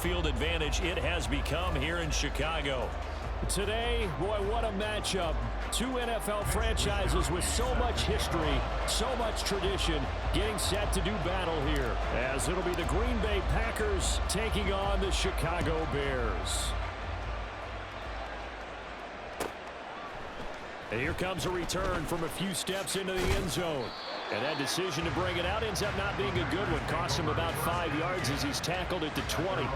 field advantage it has become here in Chicago. Today, boy, what a matchup. Two NFL franchises with so much history, so much tradition, getting set to do battle here, as it'll be the Green Bay Packers taking on the Chicago Bears. And here comes a return from a few steps into the end zone. And that decision to bring it out ends up not being a good one. Costs him about 5 yards as he's tackled at the 20.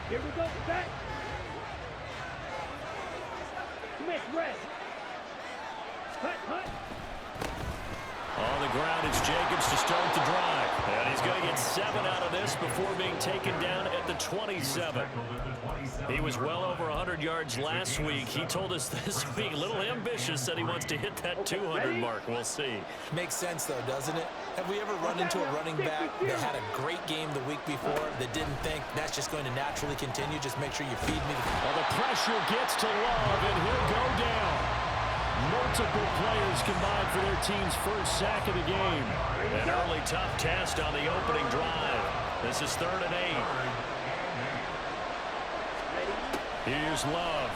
Here we go, back. Miss red. Hut. On the ground, it's Jacobs to start the drive. And he's going to get 7 out of this before being taken down at the 27. He was well over 100 yards last week. He told us this week, a little ambitious, said he wants to hit that 200 mark. We'll see. Makes sense, though, doesn't it? Have we ever run into a running back that had a great game the week before that didn't think that's just going to naturally continue? Just make sure you feed me. Well, the pressure gets to Love, and he'll go down. Multiple players combined for their team's first sack of the game. An early tough test on the opening drive. This is 3rd and 8. Here's Love.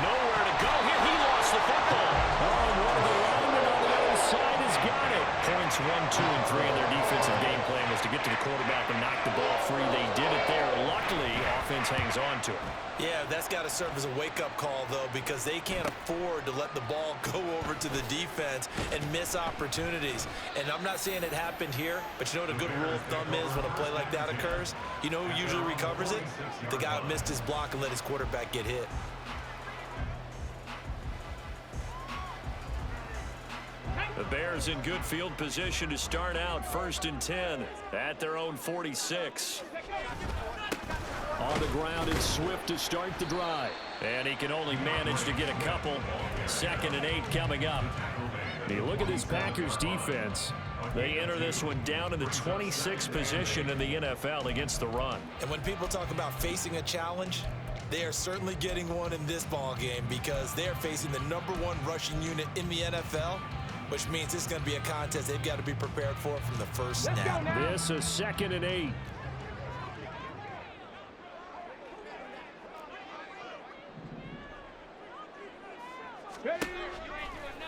Nowhere to go here. He lost the football. Oh, and one of the linemen on the other side has got it. Points 1, 2, and 3 in their defensive game plan was to get to the quarterback and knock the ball free. They did it there. Luckily, offense hangs on to it. Yeah, that's got to serve as a wake-up call, though, because they can't afford to let the ball go over to the defense and miss opportunities. And I'm not saying it happened here, but you know what a good rule of thumb is when a play like that occurs? You know who usually recovers it? The guy who missed his block and let his quarterback get hit. The Bears in good field position to start out 1st and 10 at their own 46. On the ground, it's Swift to start the drive. And he can only manage to get a couple. 2nd and 8 coming up. You look at this Packers defense. They enter this one down in the 26th position in the NFL against the run. And when people talk about facing a challenge, they are certainly getting one in this ball game because they are facing the #1 rushing unit in the NFL, which means it's going to be a contest they've got to be prepared for from the first snap. This is 2nd and 8.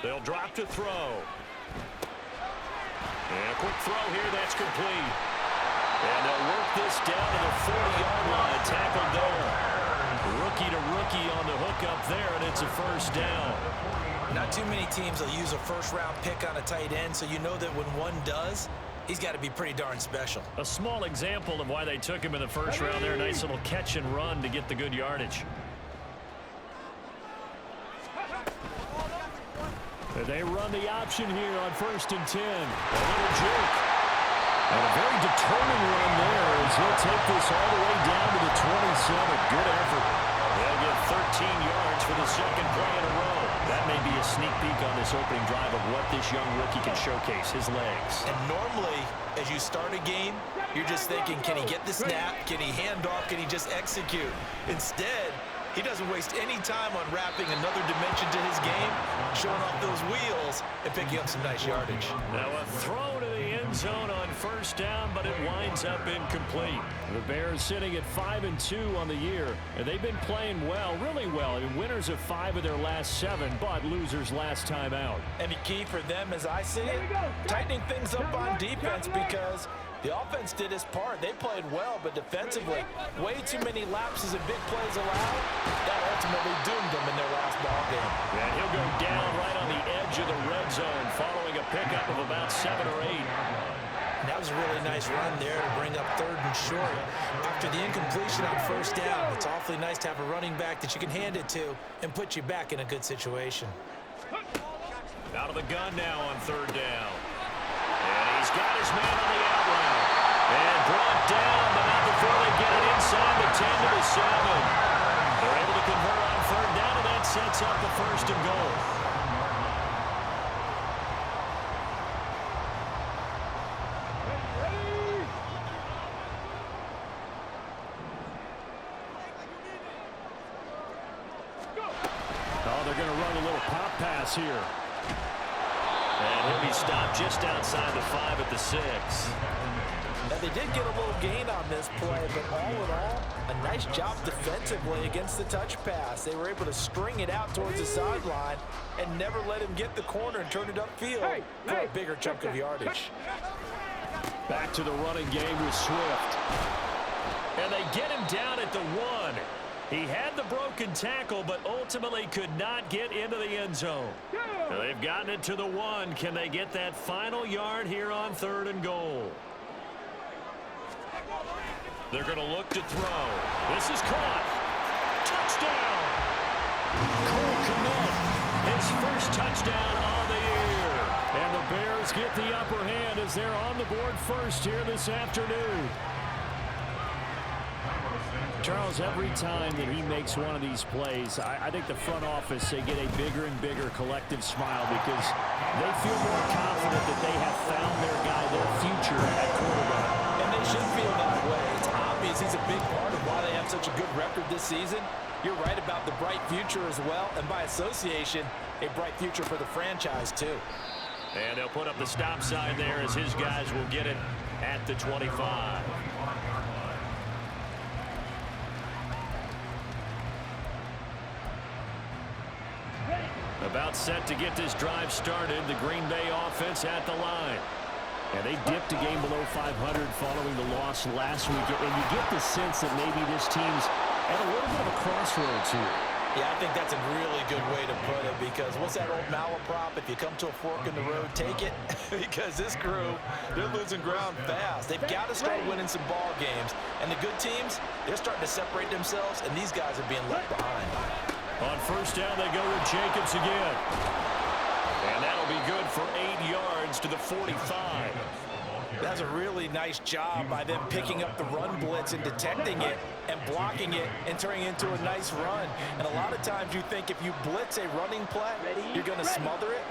They'll drop to throw. And a quick throw here, that's complete. And they'll work this down to the 40-yard line. Tackled there. Rookie to rookie on the hook up there, and it's a 1st down. Not too many teams will use a first-round pick on a tight end, so you know that when one does, he's got to be pretty darn special. A small example of why they took him in the 1st round there. Nice little catch and run to get the good yardage. They run the option here on 1st and 10. A little juke. And a very determined run there as he'll take this all the way down to the 27. Good effort. They'll get 13 yards for the 2nd play in a row. That may be a sneak peek on this opening drive of what this young rookie can showcase, his legs. And normally, as you start a game, you're just thinking, can he get the snap? Can he hand off? Can he just execute? Instead, he doesn't waste any time on wrapping another dimension to his game, showing off those wheels, and picking up some nice yardage. Now a throw to the end zone on 1st down, but it winds up incomplete. The Bears sitting at 5-2 on the year, and they've been playing well, really well. I mean, winners of 5 of their last 7, but losers last time out. And the key for them, as I see it, tightening things up on defense because the offense did its part. They played well, but defensively, way too many lapses and big plays allowed. That ultimately doomed them in their last ball game. And he'll go down right on the edge of the red zone following a pickup of about 7 or 8. And that was a really nice run there to bring up 3rd and short. After the incompletion on 1st down, it's awfully nice to have a running back that you can hand it to and put you back in a good situation. Out of the gun now on 3rd down. And he's got his man on the out route. And brought down, but not before they get it inside the 10 to the 7. They're able to convert on 3rd down, and that sets up the 1st and goal. Go! Oh, they're going to run a little pop pass here. And he'll be stopped just outside the 5 at the 6. Now, they did get a little gain on this play, but all in all, a nice job defensively against the touch pass. They were able to string it out towards the sideline and never let him get the corner and turn it upfield for a bigger chunk of yardage. Back to the running game with Swift. And they get him down at the 1. He had the broken tackle, but ultimately could not get into the end zone. They've gotten it to the 1. Can they get that final yard here on 3rd and goal? They're going to look to throw. This is caught. Touchdown! Cole Kmet, his first touchdown on the year. And the Bears get the upper hand as they're on the board first here this afternoon. Charles, every time that he makes one of these plays, I think the front office, they get a bigger and bigger collective smile because they feel more confident that they have found their guy, their future at quarterback. And they should feel that way. It's obvious he's a big part of why they have such a good record this season. You're right about the bright future as well, and by association, a bright future for the franchise too. And they'll put up the stop sign there as his guys will get it at the 25. About set to get this drive started, the Green Bay offense at the line. And they dipped a game below 500 following the loss last week. And you get the sense that maybe this team's at a little bit of a crossroads here. Yeah, I think that's a really good way to put it because what's that old malaprop? If you come to a fork in the road, take it. Because this crew, they're losing ground fast. They've got to start winning some ball games. And the good teams, they're starting to separate themselves, and these guys are being left behind. On first down, they go with Jacobs again. And that'll be good for 8 yards to the 45. That's a really nice job by them picking up the run blitz and detecting it and blocking it and turning it into a nice run. And a lot of times you think if you blitz a running play, you're going to smother it.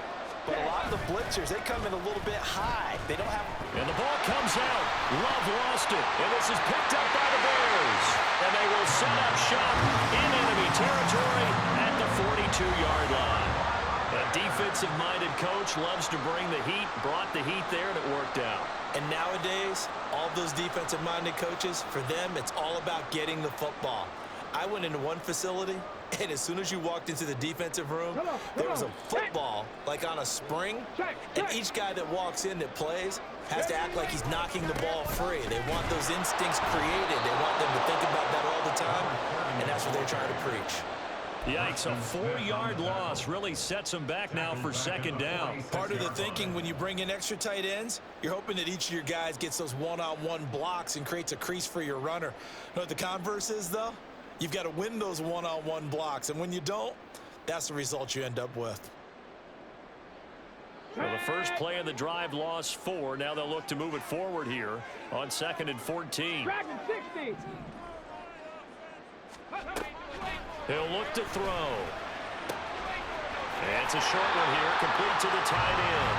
But a lot of the blitzers, they come in a little bit high. They don't have... And the ball comes out. Love lost it. And this is picked up by the Bears. And they will set up shop in enemy territory at the 42-yard line. A defensive-minded coach loves to bring the heat, brought the heat there, and it worked out. And nowadays, all those defensive-minded coaches, for them, it's all about getting the football. I went into one facility, and as soon as you walked into the defensive room, there was a football, like on a spring, and each guy that walks in that plays has to act like he's knocking the ball free. They want those instincts created. They want them to think about that all the time, and that's what they're trying to preach. Yikes, a 4-yard loss really sets them back now for second down. Part of the thinking when you bring in extra tight ends, you're hoping that each of your guys gets those one-on-one blocks and creates a crease for your runner. You know what the converse is, though? You've got to win those one-on-one blocks, and when you don't, that's the result you end up with. Well, the first play of the drive lost 4. Now they'll look to move it forward here on 2nd and 14. Dragon 60. He'll look to throw. And it's a short one here, complete to the tight end.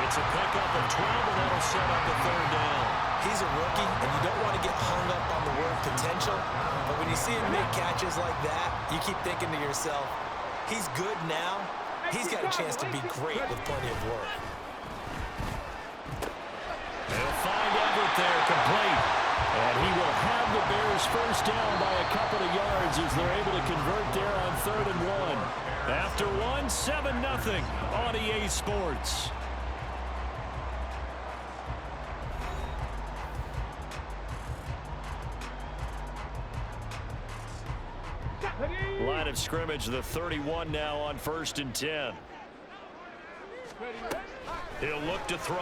It's a pickup of 12, and that'll set up the 3rd down. He's a rookie, and you don't want to get hung up on the word potential. But when you see him make catches like that, you keep thinking to yourself, he's good now. He's got a chance to be great with plenty of work. They'll find Everett there, complete. And he will have the Bears first down by a couple of yards as they're able to convert there on 3rd and 1. After 1, 7-0 on EA Sports. Line of scrimmage, the 31 now on 1st and 10. He'll look to throw.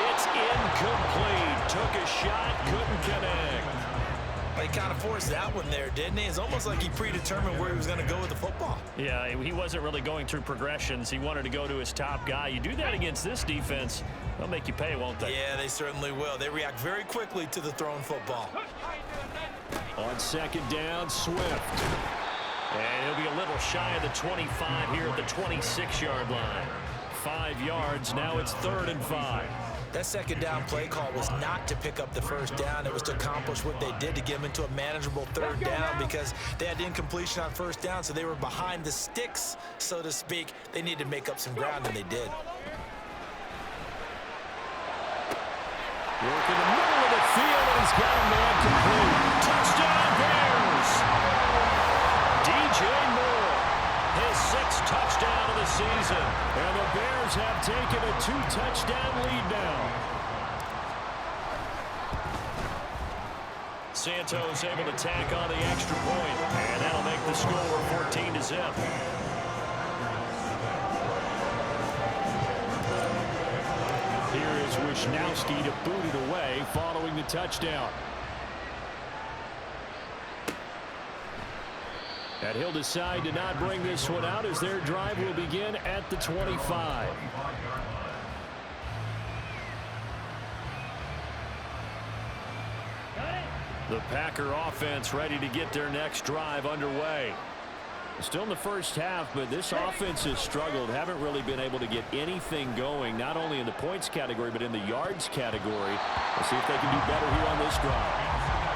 It's incomplete. Took a shot, couldn't connect. He kind of forced that one there, didn't he? It's almost like he predetermined where he was going to go with the football. Yeah, he wasn't really going through progressions. He wanted to go to his top guy. You do that against this defense, they'll make you pay, won't they? Yeah, they certainly will. They react very quickly to the thrown football. On 2nd down, Swift. And he'll be a little shy of the 25 here at the 26-yard line. 5 yards, now it's 3rd and 5. That second down play call was not to pick up the first down. It was to accomplish what they did, to get them into a manageable third down, because they had incompletion on first down, so they were behind the sticks, so to speak. They needed to make up some ground, and they did. Work in the middle of the field, and he's got a man complete. Touchdown, Bears! DJ Moore, his 6th touchdown of the season. And the Bears have taken a 2-touchdown lead now. Santos able to tack on the extra point, and that'll make the score 14-0. Here is Wisnowski to boot it away following the touchdown. And he'll decide to not bring this one out as their drive will begin at the 25. The Packer offense ready to get their next drive underway. Still in the first half, but this offense has struggled. Haven't really been able to get anything going, not only in the points category, but in the yards category. We'll see if they can do better here on this drive.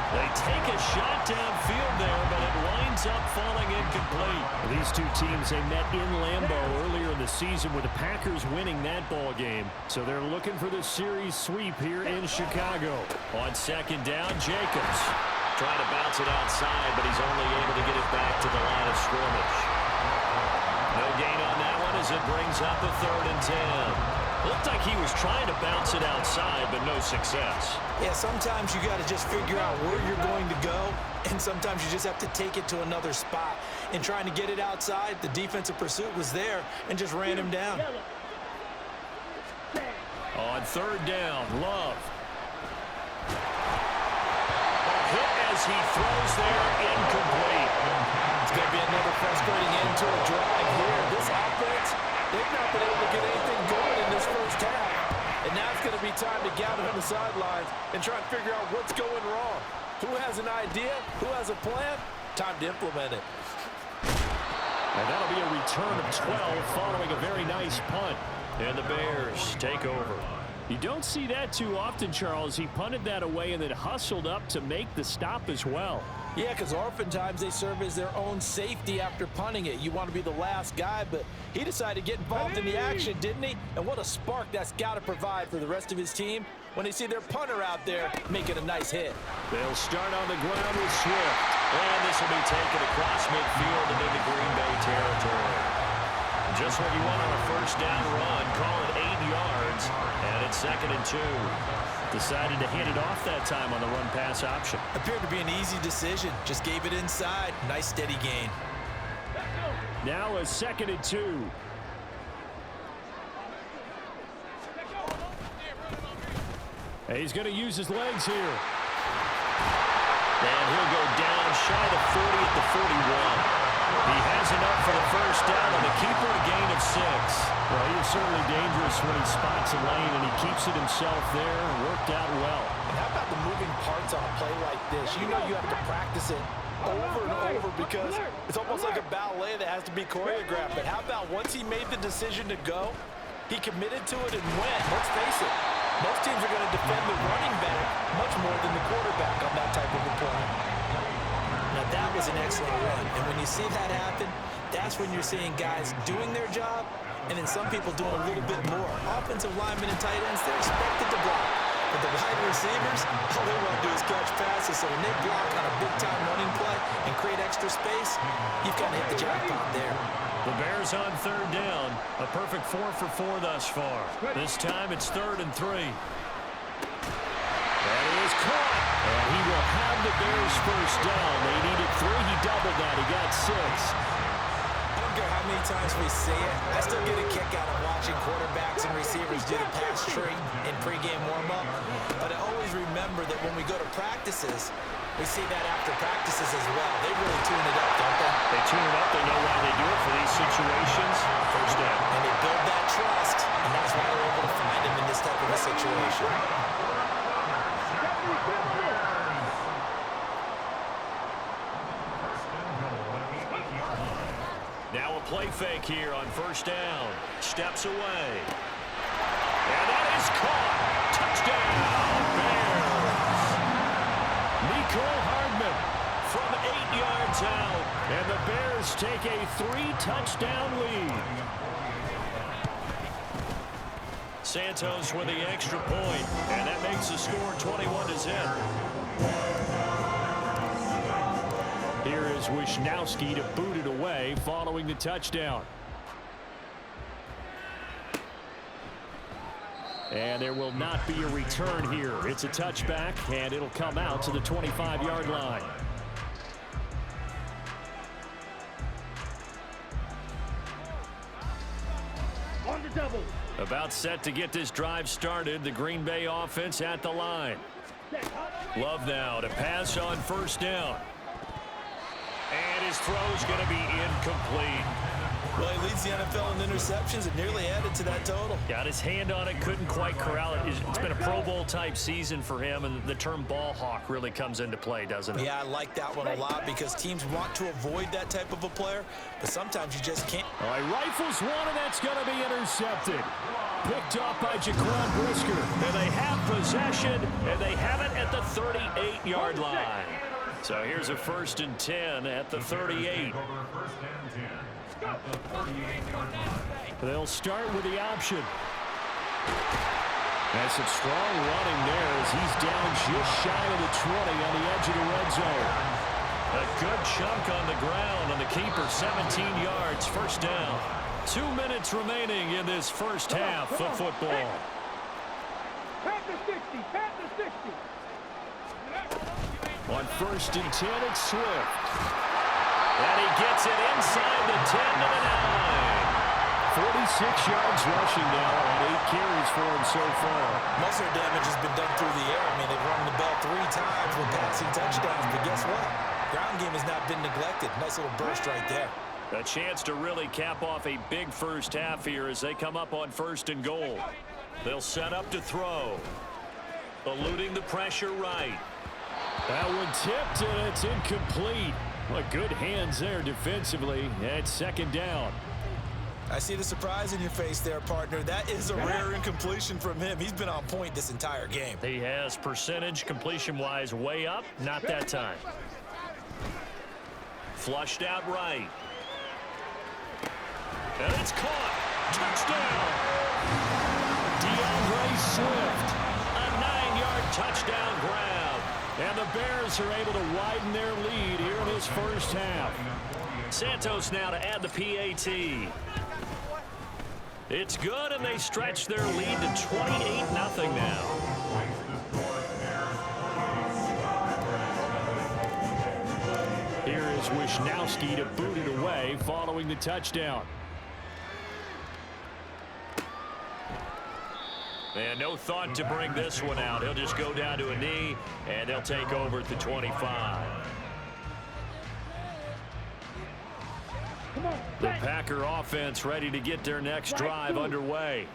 They take a shot downfield there, but it winds up falling incomplete. These two teams, they met in Lambeau earlier in the season with the Packers winning that ball game. So they're looking for the series sweep here in Chicago. On second down, Jacobs trying to bounce it outside, but he's only able to get it back to the line of scrimmage. No gain on that one as it brings up a 3rd and 10. Looked like he was trying to bounce it outside, but no success. Yeah, sometimes you got to just figure out where you're going to go, and sometimes you just have to take it to another spot. In trying to get it outside, the defensive pursuit was there and just ran him down. On 3rd down, Love. Hit as he throws there, incomplete. It's going to be another frustrating end to a drive here. This offense, they've not been able to get anything going in this first half. And now it's going to be time to gather on the sidelines and try and figure out what's going wrong. Who has an idea? Who has a plan? Time to implement it. And that'll be a return of 12 following a very nice punt. And the Bears take over. You don't see that too often, Charles. He punted that away and then hustled up to make the stop as well. Yeah, because oftentimes they serve as their own safety after punting it. You want to be the last guy, but he decided to get involved in the action, didn't he? And what a spark that's got to provide for the rest of his team when they see their punter out there making a nice hit. They'll start on the ground with Swift. And this will be taken across midfield and into Green Bay territory. Just what you want on a first down run. Call it 8 yards, and it's 2nd and 2. Decided to hand it off that time on the run-pass option. Appeared to be an easy decision. Just gave it inside. Nice steady gain. Now a 2nd and 2. He's going to use his legs here. And he'll go down shy of 40 at the 41. He has enough for the first down on the keeper, a gain of 6. Well, he is certainly dangerous when he spots a lane, and he keeps it himself there. Worked out well. And how about the moving parts on a play like this? You know you have to practice it over and over because it's almost like a ballet that has to be choreographed. But how about once he made the decision to go, he committed to it and went. Let's face it, most teams are going to defend the running back much more than the quarterback on that type of a play. Now that was an excellent run, and when you see that happen, that's when you're seeing guys doing their job, and then some people doing a little bit more. Offensive linemen and tight ends, they're expected to block. But the wide receivers, all they want to do is catch passes, so when they block on a big-time running play and create extra space, you've got to hit the jackpot there. The Bears on 3rd down, a perfect 4 for 4 thus far. This time it's 3rd and 3. That is caught. And he will have the Bears first down. They needed 3. He doubled that. He got 6. I don't care how many times we see it. I still get a kick out of watching quarterbacks and receivers do the pass tree in pregame warm-up. But I always remember that when we go to practices, we see that after practices as well. They really tune it up, don't they? They tune it up. They know why they do it for these situations. First down. And they build that trust, and that's why they're able to find him in this type of a situation. Now a play fake here on first down. Steps away. And that is caught. Touchdown, Bears. Mecole Hardman from 8 yards out. And the Bears take a 3-touchdown lead. Santos with the extra point, and that makes the score 21-10. Here is Wisnowski to boot it away following the touchdown. And there will not be a return here. It's a touchback, and it'll come out to the 25-yard line. On the double. About set to get this drive started. The Green Bay offense at the line. Love now to pass on first down. And his throw's going to be incomplete. Well, he leads the NFL in interceptions and nearly added to that total. Got his hand on it, couldn't quite corral it. It's been a Pro Bowl type season for him, and the term ball hawk really comes into play, doesn't it? Yeah, I like that one a lot because teams want to avoid that type of a player, but sometimes you just can't. All right, rifles one, and that's going to be intercepted. Picked off by Jaquan Brisker. And they have possession, and they have it at the 38-yard line. So here's a 1st and 10 at the 38. They'll start with the option. That's some strong running there as he's down just shy of the 20 on the edge of the red zone. A good chunk on the ground, and the keeper 17 yards, first down. 2 minutes remaining in this first half of football. Pat the 60. Pat the 60. On 1st and 10, it's Swift. And he gets it inside the 10 to the 9. 46 yards rushing now on 8 carries for him so far. Most of their damage has been done through the air. I mean, they've rung the bell 3 times with passing touchdowns, but guess what? Ground game has not been neglected. Nice little burst right there. A chance to really cap off a big first half here as they come up on 1st and goal. They'll set up to throw. Eluding the pressure right. That one tipped, and it's incomplete. What good hands there defensively at 2nd down. I see the surprise in your face there, partner. That is a rare incompletion from him. He's been on point this entire game. He has percentage completion-wise way up. Not that time. Flushed out right. And it's caught. Touchdown. DeAndre Swift. A 9-yard touchdown grab. And the Bears are able to widen their lead here in this first half. Santos now to add the PAT. It's good, and they stretch their lead to 28-0 now. Here is Wisnowski to boot it away following the touchdown. And no thought to bring this one out. He'll just go down to a knee, and they'll take over at the 25. The Packer offense ready to get their next drive underway.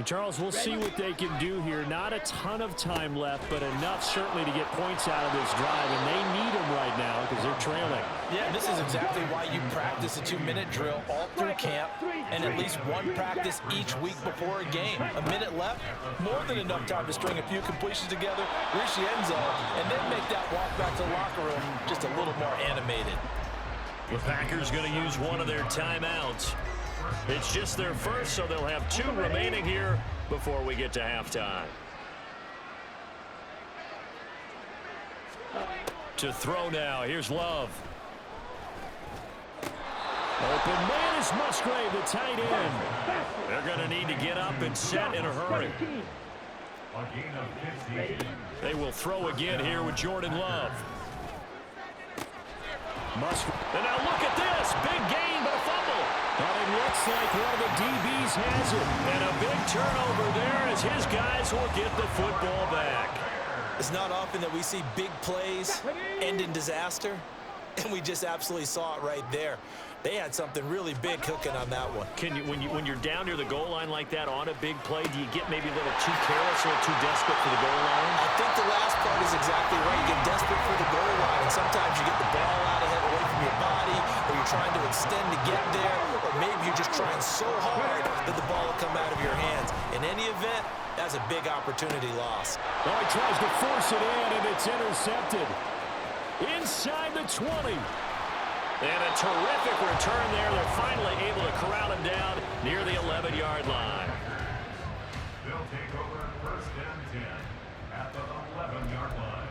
Charles, we'll see what they can do here. Not a ton of time left, but enough certainly to get points out of this drive, and they need them right now because they're trailing. Yeah, this is exactly why you practice a 2-minute drill all through camp and at least one practice each week before a game. A minute left, more than enough time to string a few completions together, reach the end zone, and then make that walk back to the locker room just a little more animated. The Packers going to use one of their timeouts. It's just their first, so they'll have 2 remaining here before we get to halftime. To throw now, here's Love. Open man is Musgrave, the tight end. They're going to need to get up and set in a hurry. They will throw again here with Jordan Love. And now look at this. Big gain, but a fumble. And it looks like one of the DBs has it. And a big turnover there as his guys will get the football back. It's not often that we see big plays end in disaster, and we just absolutely saw it right there. They had something really big cooking on that one. Can you, when you're down near the goal line like that on a big play, do you get maybe a little too careless, a little too desperate for the goal line? I think the last part is exactly right. You get desperate for the goal line, and sometimes you get the ball out ahead away from your body, or you're trying to extend to get there, or maybe you're just trying so hard that the ball will come out of your hands. In any event, that's a big opportunity loss. Oh, he tries to force it in, and it's intercepted. Inside the 20. And a terrific return there. They're finally able to corral him down near the 11-yard line. They'll take over first and 10 at the 11-yard line.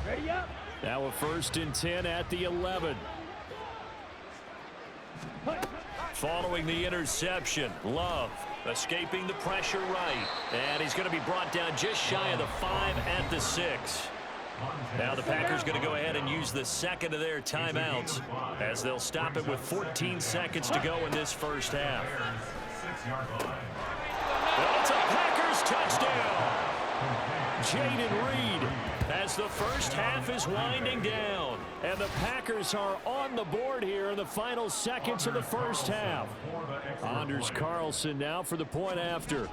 Ready up. Now a first and 10 at the 11. Following the interception, Love escaping the pressure right. And he's going to be brought down just shy of the 5 at the 6. Now the Packers going to go ahead and use the second of their timeouts as they'll stop it with 14 seconds to go in this first half. 6-yard line. Well, it's a Packers touchdown. Jayden Reed as the first half is winding down. And the Packers are on the board here in the final seconds of the first half. Anders Carlson now for the point after.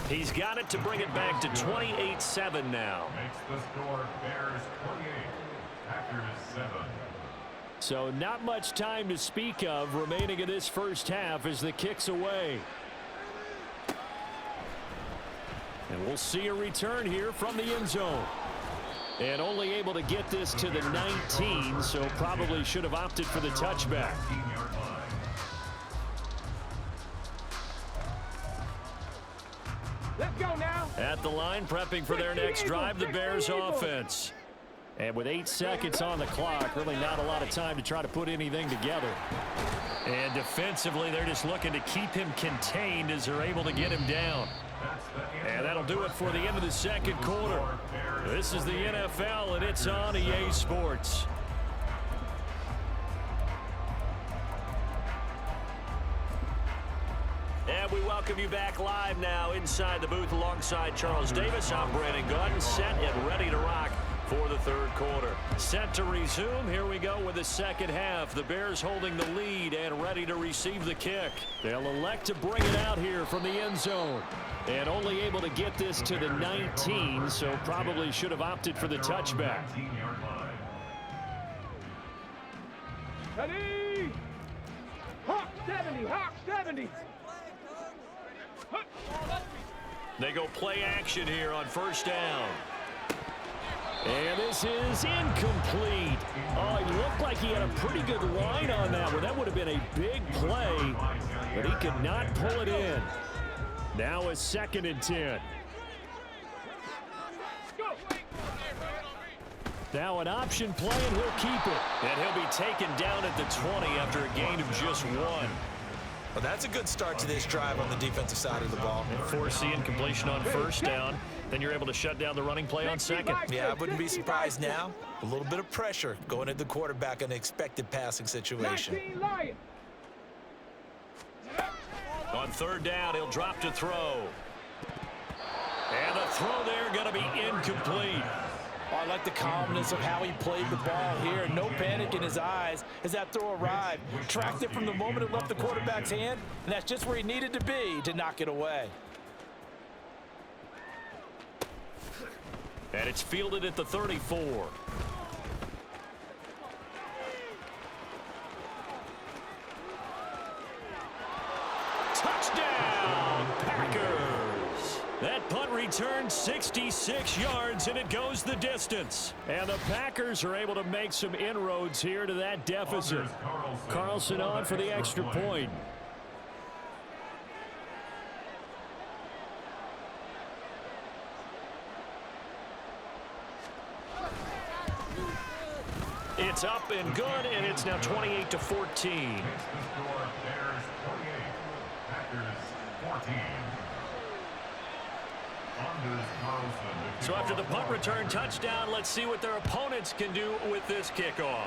He's got it to bring it back to 28-7 now. Makes the score Bears 28, Packers 7. So not much time to speak of remaining in this first half as the kick's away. And we'll see a return here from the end zone. And only able to get this to the 19, so probably should have opted for the touchback. 19-yard line. Let's go now. At the line, prepping for their next drive, the Bears offense. And with 8 seconds on the clock, really not a lot of time to try to put anything together. And defensively, they're just looking to keep him contained as they're able to get him down. And that'll do it for the end of the second quarter. This is the NFL, and it's on EA Sports. And we welcome you back live now inside the booth alongside Charles Davis. I'm Brandon Gaudin, set and ready to rock for the third quarter. Set to resume. Here we go with the second half. The Bears holding the lead and ready to receive the kick. They'll elect to bring it out here from the end zone. And only able to get this to the 19, so probably should have opted for the touchback. 19-yard line. Ready. Hawk 70. Hawk 70. They go play action here on first down. And this is incomplete. Oh, he looked like he had a pretty good line on that one. That would have been a big play, but he could not pull it in. Now a second and 10. Now an option play, and he'll keep it. And he'll be taken down at the 20 after a gain of just 1. Well, that's a good start to this drive on the defensive side of the ball. Force the incompletion on first down. Then you're able to shut down the running play on second. Yeah, I wouldn't be surprised now. A little bit of pressure going at the quarterback in an expected passing situation. 19 Lions. On third down, he'll drop to throw. And the throw there going to be incomplete. Oh, I like the calmness of how he played the ball here. No panic in his eyes as that throw arrived. Tracked it from the moment it left the quarterback's hand, and that's just where he needed to be to knock it away. And it's fielded at the 34. Touchdown, Packers! That punt returned 66 yards, and it goes the distance. And the Packers are able to make some inroads here to that deficit. Carlson on for the extra point. It's up and good, and it's now 28-14. Makes the score Bears 28, Packers 14. Anders Carlson. So after the punt return touchdown, let's see what their opponents can do with this kickoff.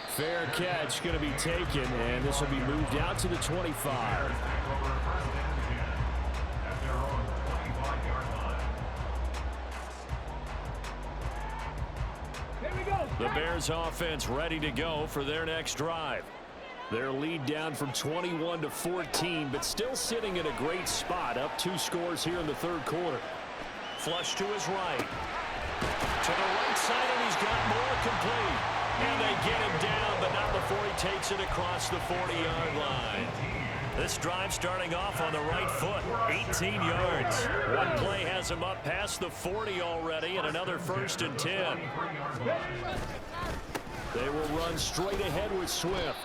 Fair catch going to be taken, and this will be moved out to the 25. Take over first and 10 at their own 25-yard line. Here we go. The Bears offense ready to go for their next drive. Their lead down from 21 to 14, but still sitting in a great spot, up 2 scores here in the third quarter. Flush to his right. To the right outside, and he's got more complete. And they get him down, but not before he takes it across the 40-yard line. This drive starting off on the right foot, 18 yards. One play has him up past the 40 already, and another 1st and 10. They will run straight ahead with Swift.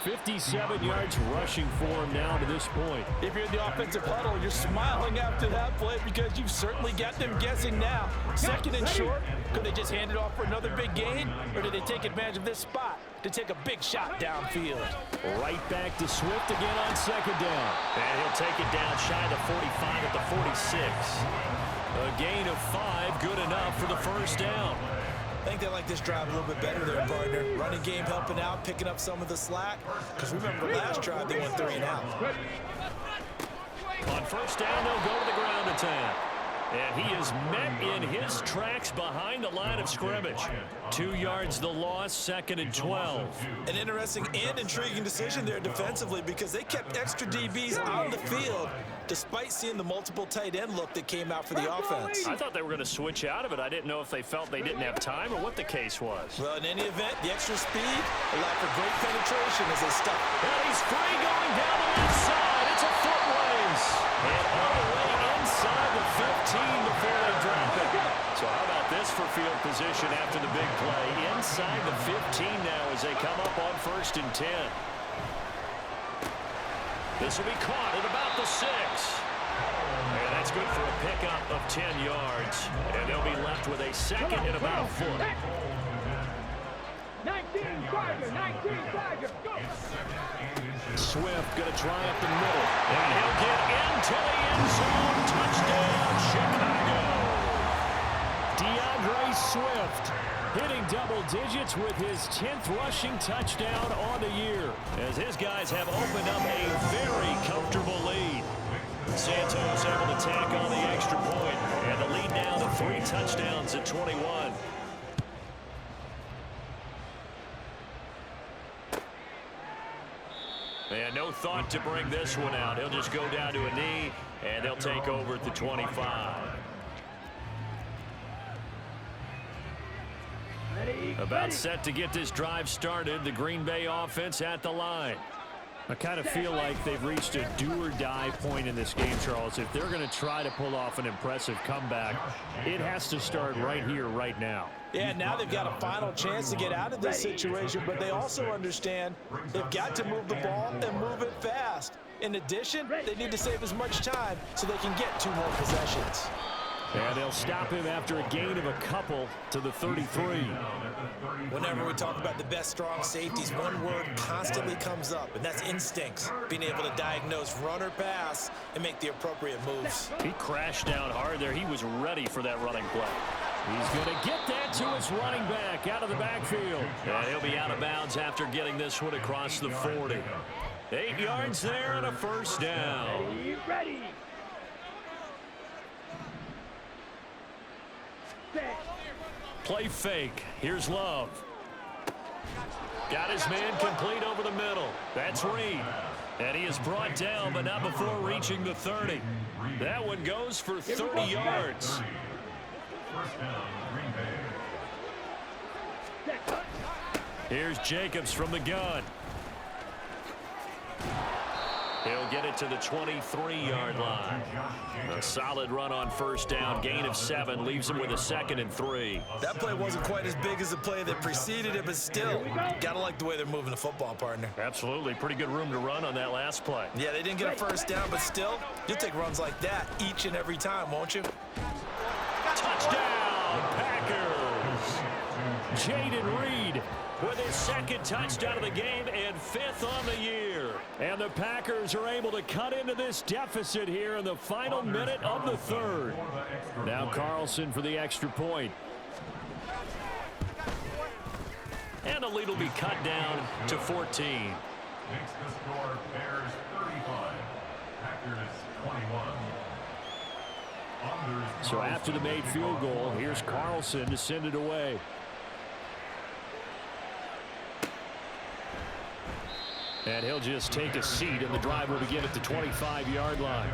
57 yards rushing for him now to this point. If you're in the offensive huddle, you're smiling after that play because you've certainly got them guessing now. 2nd and short, could they just hand it off for another big gain? Or did they take advantage of this spot to take a big shot downfield? Right back to Swift again on 2nd down. And he'll take it down shy of the 45 at the 46. A gain of 5, good enough for the 1st down. I think they like this drive a little bit better there, partner. Running game helping out, picking up some of the slack. Because remember, last drive they went 3 and out. On 1st down, they'll go to the ground attack. And he is met in his tracks behind the line of scrimmage. 2 yards the loss, 2nd and 12. An interesting and intriguing decision there defensively because they kept extra DBs on the field despite seeing the multiple tight end look that came out for the offense. I thought they were going to switch out of it. I didn't know if they felt they didn't have time or what the case was. Well, in any event, the extra speed allowed for great penetration as they stuck. And he's free going down the left side. It's a foot race. And all the way inside the 15 before they drop it. So how about this for field position after the big play? Inside the 15 now as they come up on 1st and 10. This will be caught at about the 6. And that's good for a pickup of 10 yards. And they'll be left with a 2nd and about a foot. 19 Charger, 19 Charger, go! Swift going to try up the middle. And he'll get into the end zone. Touchdown, Chicago. DeAndre Swift hitting double digits with his 10th rushing touchdown on the year. As his guys have opened up a very comfortable lead. Santos able to tack on the extra point. And the lead now to 3 touchdowns at 21. And no thought to bring this one out. He'll just go down to a knee, and they'll take over at the 25. About set to get this drive started. The Green Bay offense at the line. I kind of feel like they've reached a do-or-die point in this game, Charles. If they're going to try to pull off an impressive comeback, it has to start right here, right now. Yeah, now they've got a final chance to get out of this situation, but they also understand they've got to move the ball and move it fast. In addition, they need to save as much time so they can get 2 more possessions. And they'll stop him after a gain of a couple to the 33. Whenever we talk about the best strong safeties, one word constantly comes up, and that's instincts. Being able to diagnose run or pass and make the appropriate moves. He crashed down hard there. He was ready for that running play. He's going to get that to his running back out of the backfield. And he'll be out of bounds after getting this one across the 40. 8 yards there and a 1st down. Ready. Set. Play fake. Here's Love. Got his man complete over the middle. That's Reed. And he is brought down, but not before reaching the 30. That one goes for 30 yards. Here's Jacobs from the gun. He'll get it to the 23-yard line. A solid run on 1st down. Gain of 7 leaves him with a 2nd and 3. That play wasn't quite as big as the play that preceded it, but still, gotta like the way they're moving the football, partner. Absolutely. Pretty good room to run on that last play. Yeah, they didn't get a 1st down, but still, you'll take runs like that each and every time, won't you? Touchdown, Packers. Jaden Reed with his 2nd touchdown of the game and 5th on the year. And the Packers are able to cut into this deficit here in the final minute of the 3rd. Now Carlson for the extra point. And the lead will be cut down to 14. Makes the score Bears 35, Packers 21. So after the made field goal, here's Carlson to send it away. And he'll just take a seat, and the drive will begin at the 25-yard line.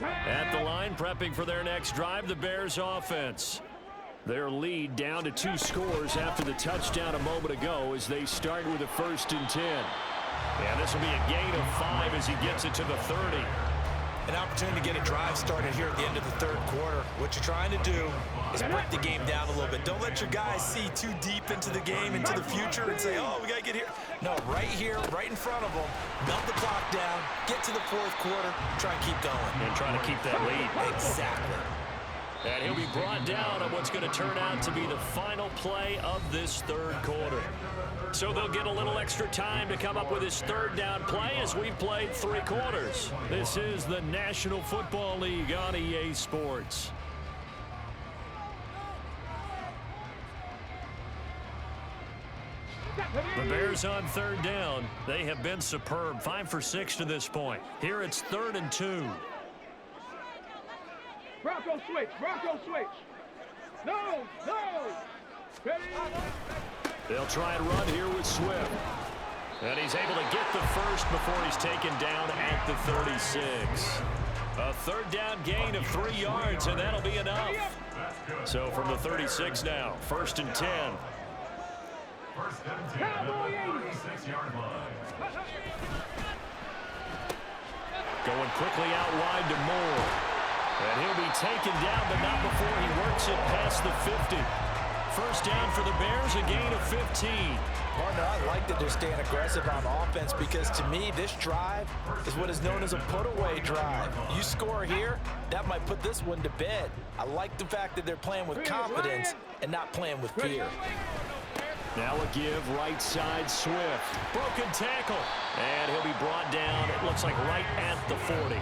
At the line, prepping for their next drive, the Bears offense. Their lead down to 2 scores after the touchdown a moment ago as they start with a 1st and 10. And this will be a gain of 5 as he gets it to the 30. An opportunity to get a drive started here at the end of the 3rd quarter. What you're trying to do is break the game down a little bit. Don't let your guys see too deep into the game, into the future, and say, oh, we got to get here. No, right here, right in front of them, melt the clock down, get to the 4th quarter, try and keep going. And trying to keep that lead. Exactly. And he'll be brought down on what's going to turn out to be the final play of this 3rd quarter. So they'll get a little extra time to come up with his 3rd down play as we've played 3 quarters. This is the National Football League on EA Sports. The Bears on 3rd down. They have been superb. 5 for 6 to this point. Here it's 3rd and 2. Bronco switch. Bronco switch. No. Ready? They'll try and run here with Swift. And he's able to get the first before he's taken down at the 36. A 3rd down gain of 3 yards, and that'll be enough. So from the 36 now, 1st and 10. 1st and 10 at the 36-yard line. Going quickly out wide to Moore. And he'll be taken down, but not before he works it past the 50. 1st down for the Bears, a gain of 15. Partner, I like that they're staying aggressive on offense because to me, this drive is what is known as a put-away drive. You score here, that might put this one to bed. I like the fact that they're playing with confidence and not playing with fear. Now a give, right side, Swift. Broken tackle. And he'll be brought down, it looks like right at the 40.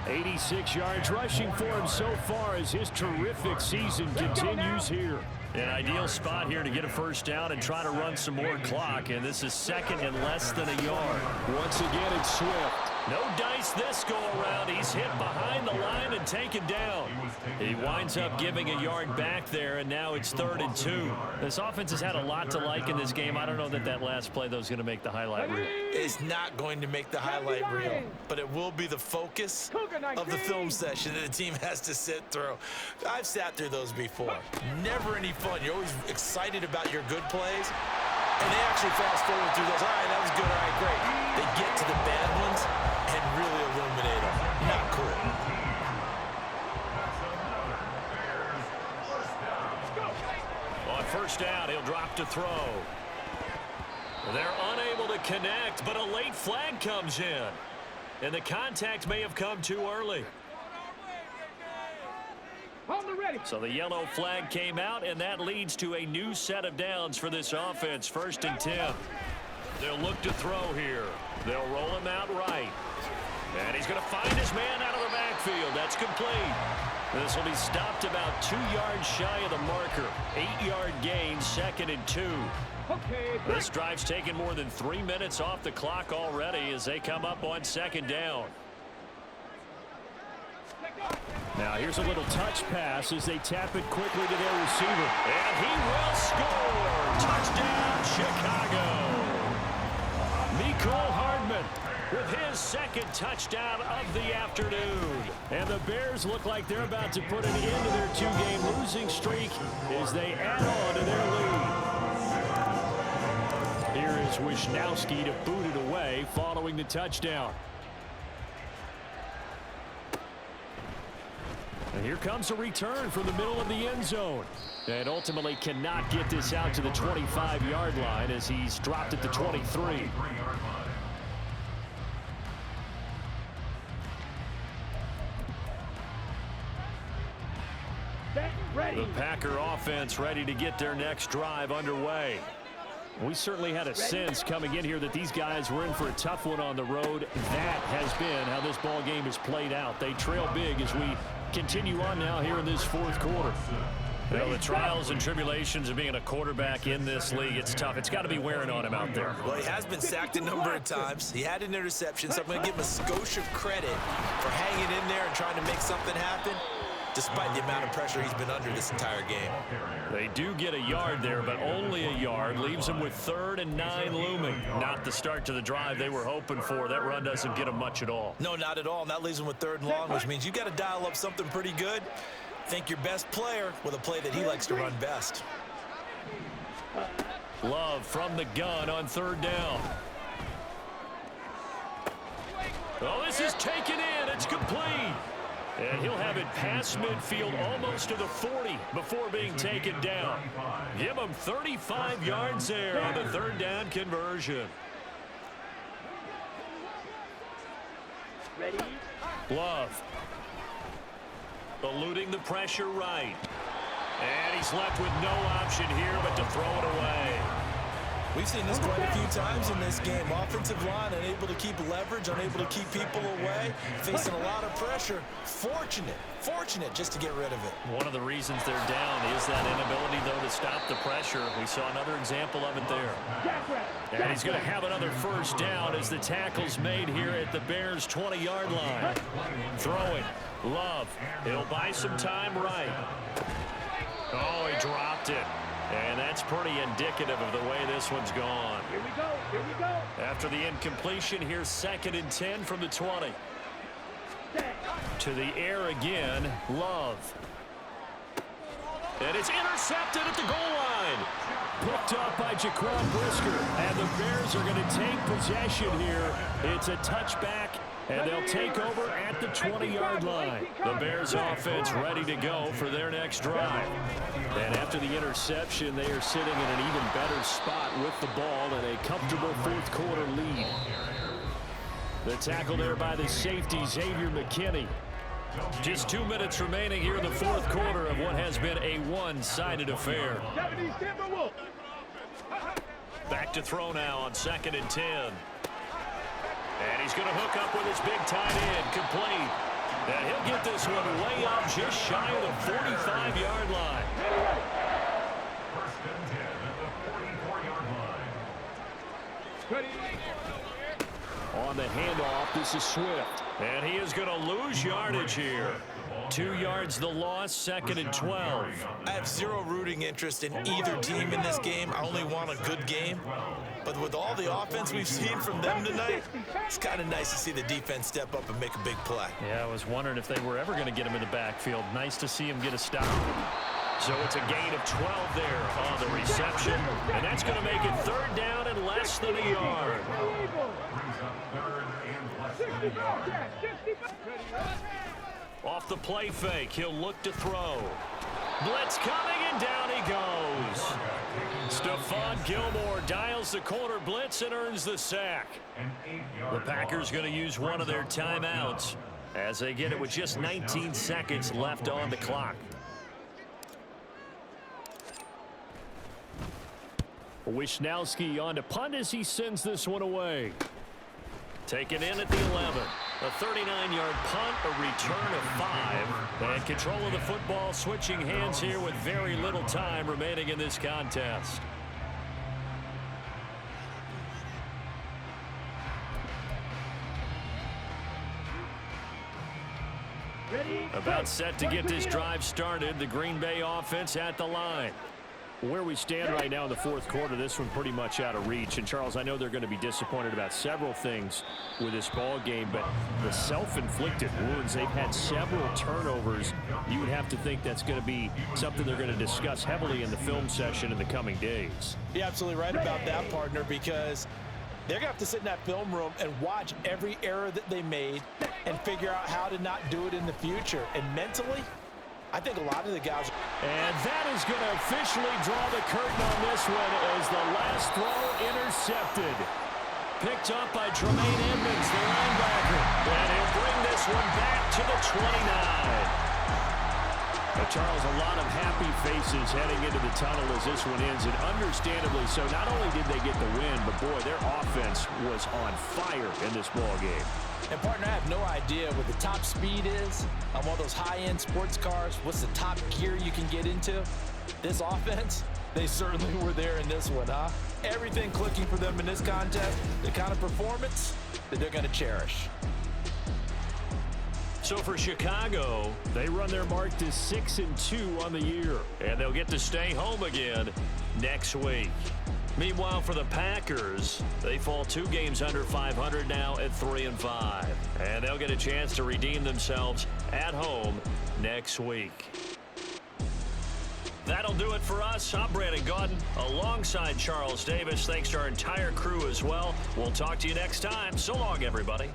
86 yards rushing for him so far as his terrific season continues here. An ideal spot here to get a 1st down and try to run some more clock, and this is 2nd and less than a yard. Once again, it's Swift. No dice this go-around. He's hit behind the line and taken down. He winds up giving a yard back there, and now it's 3rd and 2. This offense has had a lot to like in this game. I don't know that last play, though, is going to make the highlight reel. It's not going to make the highlight reel, but it will be the focus of the film session that the team has to sit through. I've sat through those before. Never any fun. You're always excited about your good plays, and they actually fast forward through those. All right, that was good. All right, great. They get to the bad ones and really illuminate them. Not cool. On 1st down, he'll drop to throw. They're unable to connect, but a late flag comes in. And the contact may have come too early. So the yellow flag came out, and that leads to a new set of downs for this offense. 1st and 10. They'll look to throw here. They'll roll him out right. And he's going to find his man out of the backfield. That's complete. This will be stopped about 2 yards shy of the marker. 8-yard gain, 2nd and 2. This drive's taken more than 3 minutes off the clock already as they come up on 2nd down. Now here's a little touch pass as they tap it quickly to their receiver. And he will score! Touchdown, Chicago! Mecole Hardman with his 2nd touchdown of the afternoon. And the Bears look like they're about to put an end to their 2-game losing streak as they add on to their lead. Here is Wisnowski to boot it away following the touchdown. And here comes a return from the middle of the end zone. And ultimately cannot get this out to the 25-yard line as he's dropped at the 23. The Packer offense ready to get their next drive underway. We certainly had a sense coming in here that these guys were in for a tough one on the road. That has been how this ball game has played out. They trail big as we continue on now here in this 4th quarter. Well, the trials and tribulations of being a quarterback in this league, it's tough. It's got to be wearing on him out there. Well, he has been sacked a number of times. He had an interception, so I'm going to give him a skosh of credit for hanging in there and trying to make something happen. despite the amount of pressure he's been under this entire game. They do get a yard there, but only a yard. Leaves them with 3rd and 9 looming. Not the start to the drive they were hoping for. That run doesn't get them much at all. No, not at all. And that leaves them with 3rd and long, which means you got to dial up something pretty good. Think your best player with a play that he likes to run best. Love from the gun on 3rd down. Oh, this is taken in. It's complete. And he'll have it past midfield almost to the 40 before being taken down. Give him 35 yards there on the 3rd down conversion. Ready? Love. Eluding the pressure right. And he's left with no option here but to throw it away. We've seen this quite a few times in this game. Offensive line unable to keep leverage, unable to keep people away, facing a lot of pressure. Fortunate just to get rid of it. One of the reasons they're down is that inability, though, to stop the pressure. We saw another example of it there. And he's going to have another 1st down as the tackle's made here at the Bears' 20-yard line. Throwing. Love. He'll buy some time right. Oh, he dropped it. And that's pretty indicative of the way this one's gone. Here we go. Here we go. After the incompletion, here's 2nd and 10 from the 20. To the air again, Love. And it's intercepted at the goal line. Picked up by Jaquan Brisker. And the Bears are going to take possession here. It's a touchback, and they'll take over at the 20-yard line. The Bears offense ready to go for their next drive. And after the interception, they are sitting in an even better spot with the ball and a comfortable 4th quarter lead. The tackle there by the safety, Xavier McKinney. Just 2 minutes remaining here in the 4th quarter of what has been a one-sided affair. Back to throw now on 2nd and 10. And he's going to hook up with his big tight end, complete. And he'll get this one way up just shy of the 45-yard line. 1st and 10 at the 44-yard line. On the handoff, this is Swift. And he is going to lose yardage here. 2 yards the loss, 2nd and 12. I have zero rooting interest in either team in this game. I only want a good game. But with all the offense we've seen from them tonight, it's kind of nice to see the defense step up and make a big play. Yeah, I was wondering if they were ever going to get him in the backfield. Nice to see him get a stop. So it's a gain of 12 there on the reception. And that's going to make it 3rd down and less than a yard. Brings up 3rd and less than a yard. Off the play fake, he'll look to throw. Blitz coming, and down he goes. Stephon Gilmore dials the corner blitz and earns the sack. The Packers going to use one of their timeouts as they get it with just 19 seconds left on the clock. Wisnowski on to punt as he sends this one away. Taken in at the 11. A 39-yard punt, a return of 5. And control of the football switching hands here with very little time remaining in this contest. About set to get this drive started. The Green Bay offense at the line. Where we stand right now in the 4th quarter, this one pretty much out of reach. And, Charles, I know they're going to be disappointed about several things with this ball game, but the self-inflicted wounds, they've had several turnovers. You would have to think that's going to be something they're going to discuss heavily in the film session in the coming days. You're absolutely right about that, partner, because they're going to have to sit in that film room and watch every error that they made and figure out how to not do it in the future. And mentally, I think a lot of the guys. And that is going to officially draw the curtain on this one as the last throw intercepted. Picked up by Tremaine Edmonds, the linebacker. And he'll bring this one back to the 29. Charles, a lot of happy faces heading into the tunnel as this one ends, and understandably so. Not only did they get the win, but boy, their offense was on fire in this ball game. And, partner, I have no idea what the top speed is on one of those high-end sports cars. What's the top gear you can get into? This offense, they certainly were there in this one, huh? Everything clicking for them in this contest, the kind of performance that they're going to cherish. So for Chicago, they run their mark to 6-2 on the year. and they'll get to stay home again next week. Meanwhile, for the Packers, they fall 2 games under 500 now at 3-5. And they'll get a chance to redeem themselves at home next week. That'll do it for us. I'm Brandon Gaudin alongside Charles Davis. Thanks to our entire crew as well. We'll talk to you next time. So long, everybody.